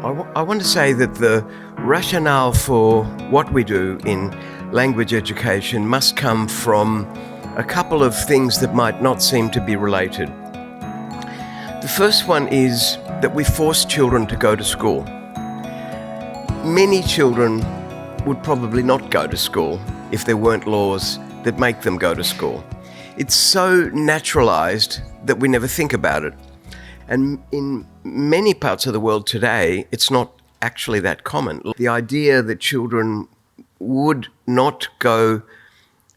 I want to say that the rationale for what we do in language education must come from a couple of things that might not seem to be related. The first one is that we force children to go to school. Many children would probably not go to school if there weren't laws that make them go to school. It's so naturalized that we never think about it. And in many parts of the world today, it's not actually that common. The idea that children would not go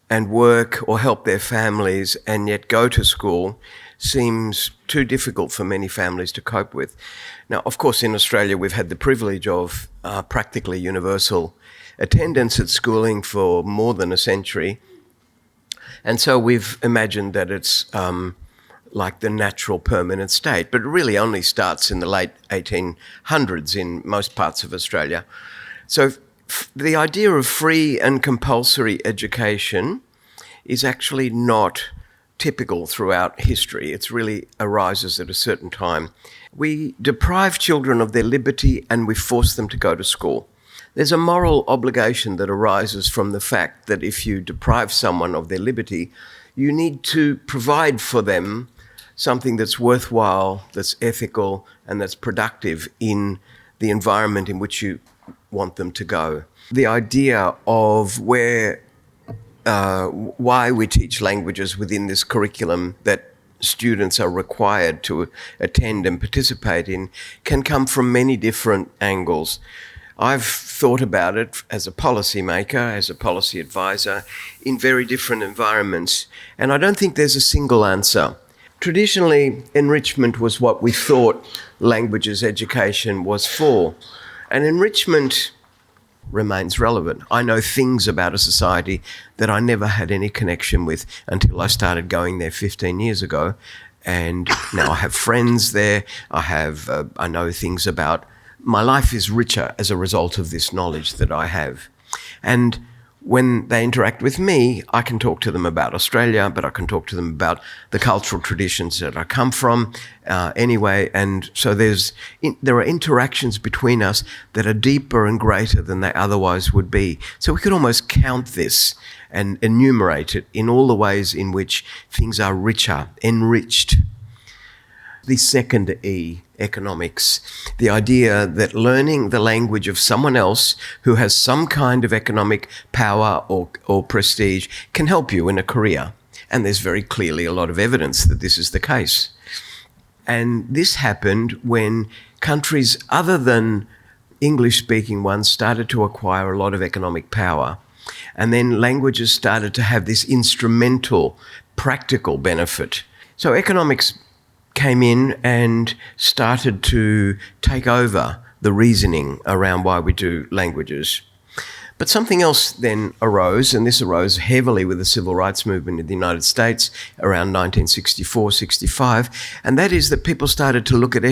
and work or help their families and yet go to school seems too difficult for many families to cope with. Now, of course, in Australia, we've had the privilege of practically universal attendance at schooling for more than a century. And so we've imagined that it's like the natural permanent state, but it really only starts in the late 1800s in most parts of Australia. So the idea of free and compulsory education is actually not typical throughout history. It really arises at a certain time. We deprive children of their liberty and we force them to go to school. There's a moral obligation that arises from the fact that if you deprive someone of their liberty, you need to provide for them something that's worthwhile, that's ethical, and that's productive in the environment in which you want them to go. The idea of why we teach languages within this curriculum that students are required to attend and participate in can come from many different angles. I've thought about it as a policymaker, as a policy advisor, in very different environments, and I don't think there's a single answer. Traditionally, enrichment was what we thought languages education was for, and enrichment remains relevant. I know things about a society that I never had any connection with until I started going there 15 years ago, and now I have friends there. I know things about my life is richer as a result of this knowledge that I have. And when they interact with me, I can talk to them about Australia, but I can talk to them about the cultural traditions that I come from anyway. And so there are interactions between us that are deeper and greater than they otherwise would be. So we could almost count this and enumerate it in all the ways in which things are richer, enriched. The second E, economics, the idea that learning the language of someone else who has some kind of economic power or prestige can help you in a career. And there's very clearly a lot of evidence that this is the case. And this happened when countries other than English-speaking ones started to acquire a lot of economic power. And then languages started to have this instrumental, practical benefit. So economics came in and started to take over the reasoning around why we do languages. But something else then arose, and this arose heavily with the civil rights movement in the United States around 1964-65, and that is that people started to look at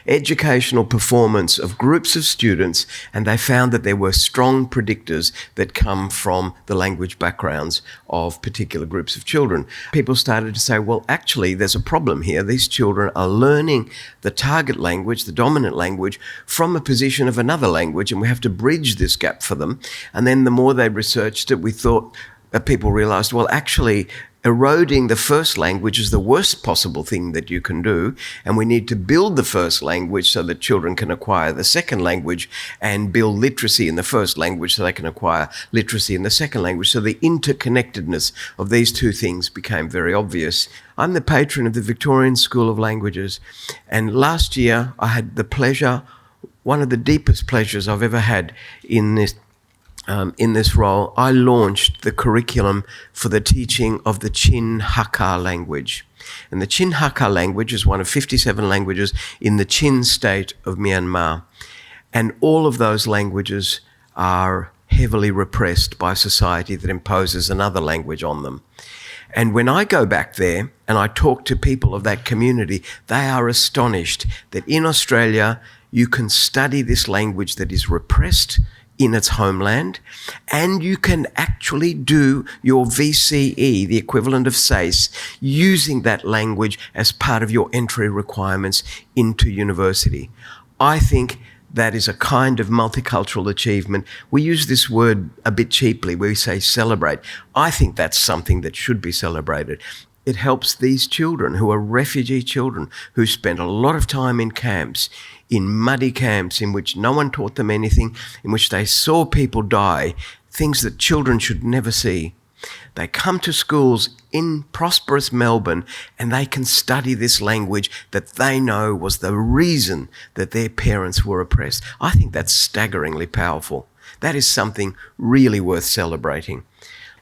educational performance of groups of students, and they found that there were strong predictors that come from the language backgrounds of particular groups of children. People started to say, well, actually, there's a problem here. These children are learning the target language, the dominant language, from a position of another language, and we have to bridge this gap for them. And then the more they researched it, we thought that people realized, well, actually, eroding the first language is the worst possible thing that you can do, and we need to build the first language so that children can acquire the second language and build literacy in the first language so they can acquire literacy in the second language. So the interconnectedness of these two things became very obvious. I'm the patron of the Victorian School of Languages, and last year I had the pleasure, one of the deepest pleasures I've ever had in this role, I launched the curriculum for the teaching of the Chin Hakka language. And the Chin Hakka language is one of 57 languages in the Chin state of Myanmar. And all of those languages are heavily repressed by society that imposes another language on them. And when I go back there and I talk to people of that community, they are astonished that in Australia you can study this language that is repressed in its homeland, and you can actually do your VCE, the equivalent of SACE, using that language as part of your entry requirements into university. I think that is a kind of multicultural achievement. We use this word a bit cheaply. We say celebrate. I think that's something that should be celebrated. It helps these children who are refugee children who spent a lot of time in camps, in muddy camps in which no one taught them anything, in which they saw people die, things that children should never see. They come to schools in prosperous Melbourne and they can study this language that they know was the reason that their parents were oppressed. I think that's staggeringly powerful. That is something really worth celebrating.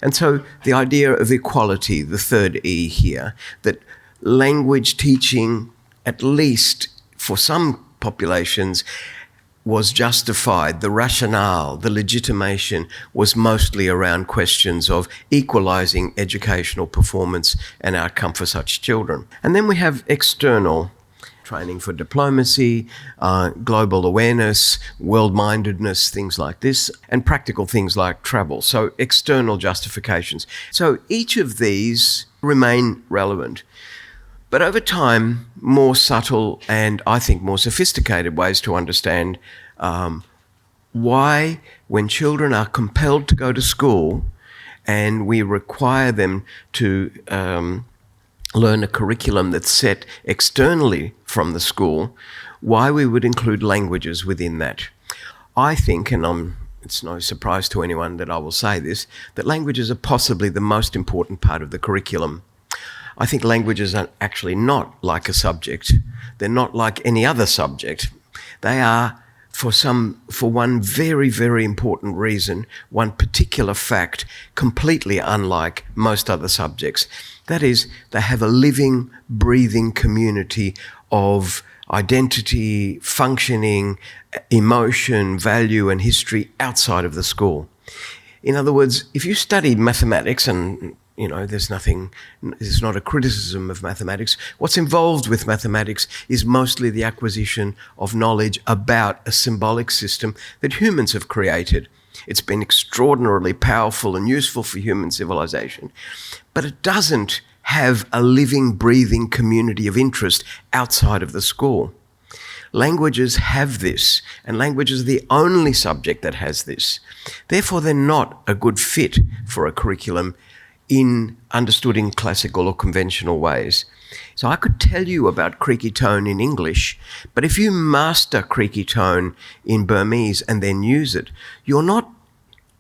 And so the idea of equality, the third E here, that language teaching, at least for some populations, was justified. The rationale, the legitimation was mostly around questions of equalising educational performance and outcome for such children. And then we have external training for diplomacy, global awareness, world-mindedness, things like this, and practical things like travel. So external justifications. So each of these remain relevant. But over time, more subtle and I think more sophisticated ways to understand why, when children are compelled to go to school and we require them to learn a curriculum that's set externally from the school, why we would include languages within that. I think, and it's no surprise to anyone that I will say this, that languages are possibly the most important part of the curriculum. I think languages are actually not like a subject. They're not like any other subject. They are, for one very, very important reason, one particular fact, completely unlike most other subjects. That is, they have a living, breathing community of identity, functioning, emotion, value, and history outside of the school. In other words, if you study mathematics, and there's not a criticism of mathematics. What's involved with mathematics is mostly the acquisition of knowledge about a symbolic system that humans have created. It's been extraordinarily powerful and useful for human civilization, but it doesn't have a living, breathing community of interest outside of the school. Languages have this, and languages are the only subject that has this. Therefore, they're not a good fit for a curriculum understood in classical or conventional ways. So I could tell you about creaky tone in English, but if you master creaky tone in Burmese and then use it, you're not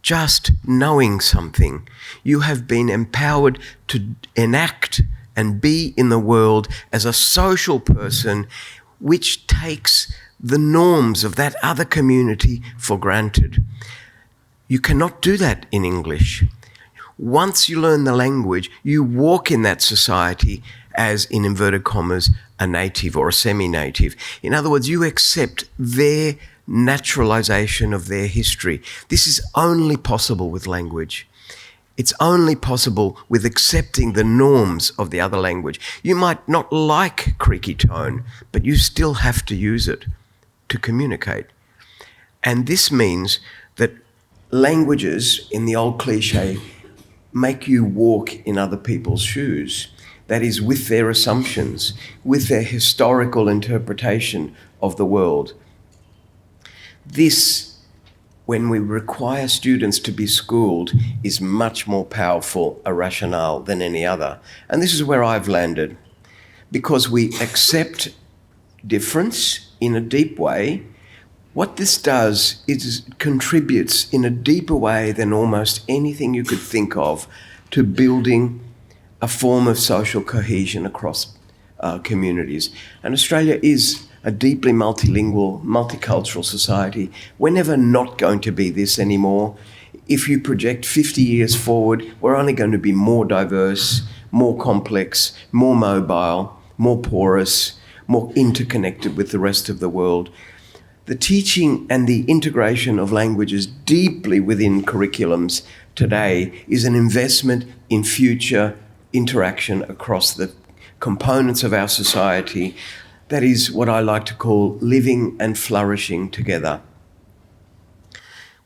just knowing something. You have been empowered to enact and be in the world as a social person, which takes the norms of that other community for granted. You cannot do that in English. Once you learn the language, you walk in that society as, in inverted commas, a native or a semi-native. In other words, you accept their naturalization of their history. This is only possible with language. It's only possible with accepting the norms of the other language. You might not like creaky tone, but you still have to use it to communicate. And this means that languages, in the old cliche, make you walk in other people's shoes. That is, with their assumptions, with their historical interpretation of the world. This, when we require students to be schooled, is much more powerful a rationale than any other. And this is where I've landed. Because we accept difference in a deep way, what this does is it contributes in a deeper way than almost anything you could think of to building a form of social cohesion across communities. And Australia is a deeply multilingual, multicultural society. We're never not going to be this anymore. If you project 50 years forward, we're only going to be more diverse, more complex, more mobile, more porous, more interconnected with the rest of the world. The teaching and the integration of languages deeply within curriculums today is an investment in future interaction across the components of our society. That is what I like to call living and flourishing together.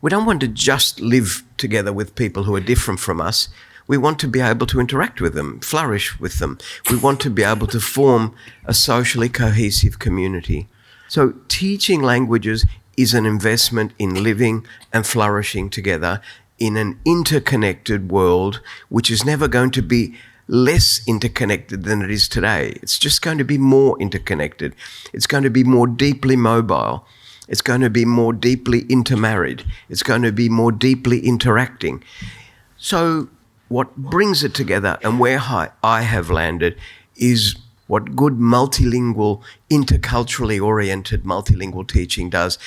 We don't want to just live together with people who are different from us. We want to be able to interact with them, flourish with them. We want to be able to form a socially cohesive community. So teaching languages is an investment in living and flourishing together in an interconnected world, which is never going to be less interconnected than it is today. It's just going to be more interconnected. It's going to be more deeply mobile. It's going to be more deeply intermarried. It's going to be more deeply interacting. So what brings it together and where I have landed is what good multilingual, interculturally oriented multilingual teaching does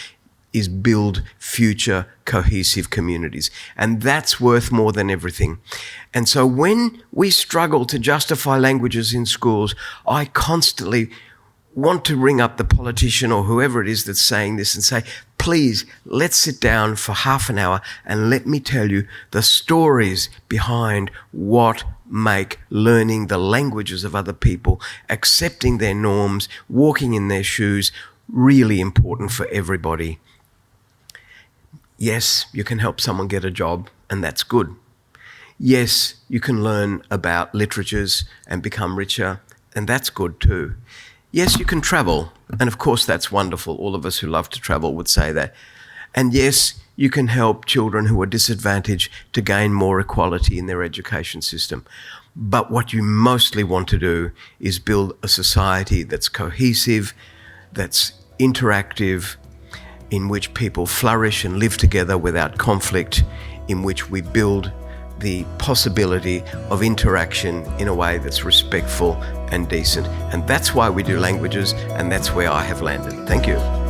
is build future cohesive communities. And that's worth more than everything. And so when we struggle to justify languages in schools, I constantly want to ring up the politician or whoever it is that's saying this and say, please, let's sit down for half an hour and let me tell you the stories behind what make learning the languages of other people, accepting their norms, walking in their shoes, really important for everybody. Yes, you can help someone get a job, and that's good. Yes, you can learn about literatures and become richer, and that's good too. Yes, you can travel, and of course that's wonderful. All of us who love to travel would say that. And yes, you can help children who are disadvantaged to gain more equality in their education system. But what you mostly want to do is build a society that's cohesive, that's interactive, in which people flourish and live together without conflict, in which we build the possibility of interaction in a way that's respectful and decent. And that's why we do languages, and that's where I have landed. Thank you.